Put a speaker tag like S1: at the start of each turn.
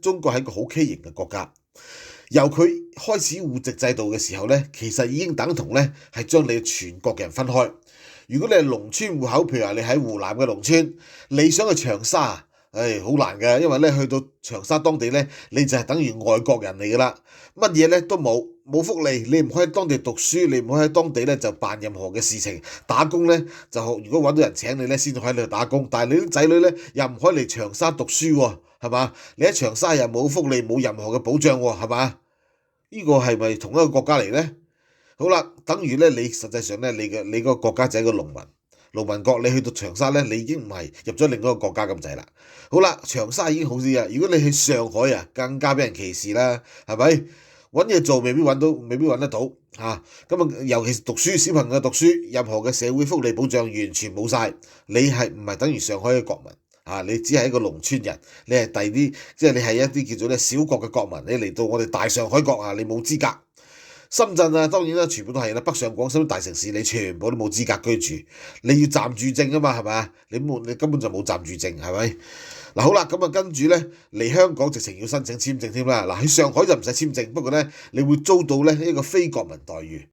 S1: 中國係一個好畸形嘅國家。由佢開始戶籍制度嘅時候呢，其實已經等同呢係將你全國嘅人分開。如果你係農村戶口，譬如話你喺湖南嘅農村，你想去長沙，好難嘅，因為咧去到長沙當地咧，你就係等於外國人嚟噶啦，乜嘢咧都冇，冇福利，你唔可以喺當地讀書，你唔可以喺當地咧就辦任何嘅事情，打工咧就如果揾到人請你咧，先至喺度打工，但係你啲仔女咧又唔可以嚟長沙讀書喎，係嘛？你喺長沙又冇福利，冇任何嘅保障喎，係嘛？呢個係咪同一個國家嚟呢？好啦，等於咧你實際上咧你個國家就係一個農民國，你去到長沙咧，你已經唔係入咗另一個國家咁滯啦。好啦，長沙已經好啲啊，如果你去上海啊，更加俾人歧視啦，係咪？揾嘢做未必揾到，未必揾得到嚇。咁啊，尤其是讀書，小朋友讀書，任何嘅社會福利保障完全冇晒。你係唔係等於上海嘅國民啊？你只係一個農村人，你係第啲，即係你係一啲叫做咧小國嘅國民，你嚟到我哋大上海國啊，你冇資格。深圳啊，當然啦，全部都係啦。北上廣深大城市，你全部都冇資格居住，你要暫住證啊嘛，係咪啊？你根本就冇暫住證，係咪？嗱好啦，咁啊跟住咧嚟香港直情要申請簽證添啦。嗱喺上海就唔使簽證，不過咧你會遭到咧一個非國民待遇。